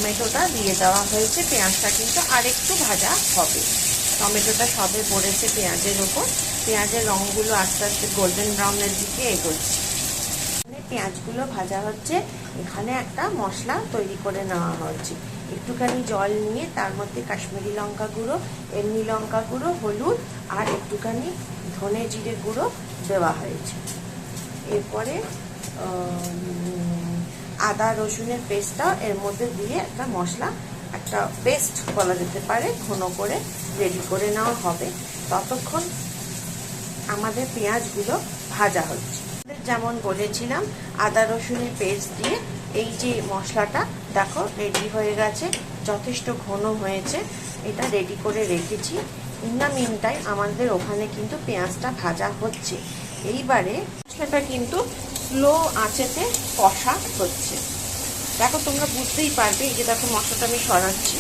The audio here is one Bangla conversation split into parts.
টমেটোটা দিয়ে দেওয়া হয়েছে। পেঁয়াজটা কিন্তু আরেকটু ভাজা হবে। টমেটোটা সবে পড়েছে পেঁয়াজের ওপর। পেঁয়াজের রঙগুলো আস্তে আস্তে গোল্ডেন ব্রাউনের দিকে এগোচ্ছে। পেঁয়াজগুলো ভাজা হচ্ছে। এখানে একটা মশলা তৈরি করে নেওয়া হচ্ছে। একটুখানি জল নিয়ে তার মধ্যে কাশ্মীরি লঙ্কা গুঁড়ো, এমনি লঙ্কা গুঁড়ো, হলুদ আর একটুখানি ধনে জিরে গুঁড়ো দেওয়া হয়েছে। এরপরে আদা রসুনের পেস্টটা এর মধ্যে দিয়ে একটা মশলা, একটা পেস্ট বলা যেতে পারে, ঘন করে রেডি করে নেওয়া হবে। ততক্ষণ আমাদের পেঁয়াজগুলো ভাজা হচ্ছে। যেমন বলেছিলাম, আদা রসুনের পেস্ট দিয়ে এই যে মশলাটা দেখো রেডি হয়ে গেছে, যথেষ্ট ঘন হয়েছে। এটা রেডি করে রেখেছি। ইন দ্য মিন টাইম আমাদের ওখানে কিন্তু পেঁয়াজটা ভাজা হচ্ছে। এইবারে মশলাটা কিন্তু স্লো আঁচেতে কষা হচ্ছে। দেখো তোমরা বুঝতেই পারবে, এই যে দেখো মশলাটা আমি সরাচ্ছি,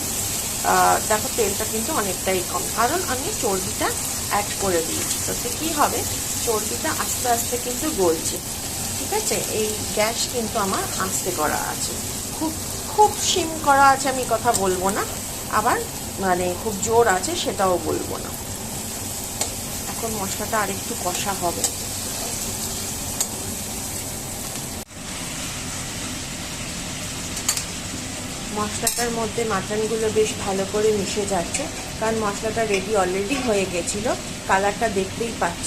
দেখো তেলটা কিন্তু অনেকটাই কম, কারণ আমি চর্বিটা অ্যাড করে দিয়েছি। তাতে কি হবে, চর্বিটা আস্তে আস্তে কিন্তু গলছে। ঠিক আছে, এই গ্যাস কিন্তু আমার আস্তে করা আছে, খুব খুব সিম করা আছে আমি কথা বলবো না, আবার মানে খুব জোর আছে সেটাও বলবো না। এখন মশলাটা আরেকটু কষা হবে। মশলাটার মধ্যে মাটনগুলো বেশ ভালো করে মিশে যাচ্ছে, কারণ মশলাটা রেডি অলরেডি হয়ে গেছিলো, কালারটা দেখতেই পাচ্ছ।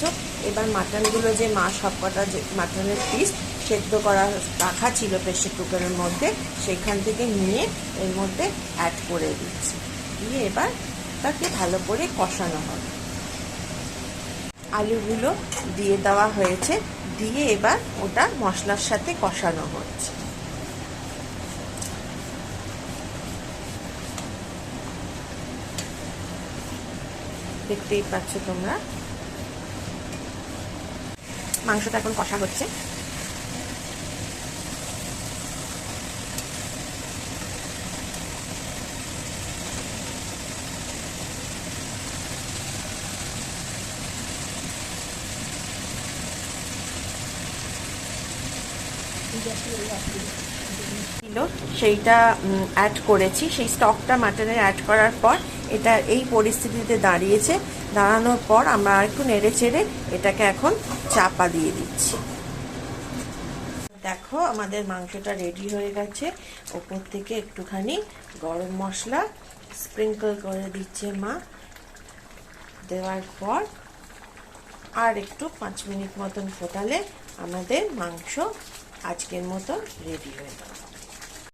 এবার মাটনগুলো যে সবকটা যে মাটনের পিস সেদ্ধ করা রাখা ছিল প্রেসার কুকারের মধ্যে, সেখান থেকে নিয়ে এর মধ্যে অ্যাড করে দিচ্ছি। দিয়ে এবার তাকে ভালো করে কষানো হবে। আলুগুলো দিয়ে দেওয়া হয়েছে, দিয়ে এবার ওটা মশলার সাথে কষানো হচ্ছে। দেখতেই পাচ্ছ তোমরা, মাংসটা এখন কষা হচ্ছে। সেইটা অ্যাড করেছি, সেই স্টকটা মাটনের অ্যাড করার পর এটা এই পরিস্থিতিতে দাঁড়িয়েছে। দাঁড়ানোর পর আমরা একটু নেড়ে চেড়ে এটাকে এখন চাপা দিয়ে দিচ্ছি। দেখো আমাদের মাংসটা রেডি হয়ে গেছে। ওপর থেকে একটুখানি গরম মশলা স্প্রিঙ্কল করে দিচ্ছে মা। দেওয়ার পর আর একটু 5 মিনিট মতন ফোটালে আমাদের মাংস আজকের মতো রেডি হয়ে যাবে।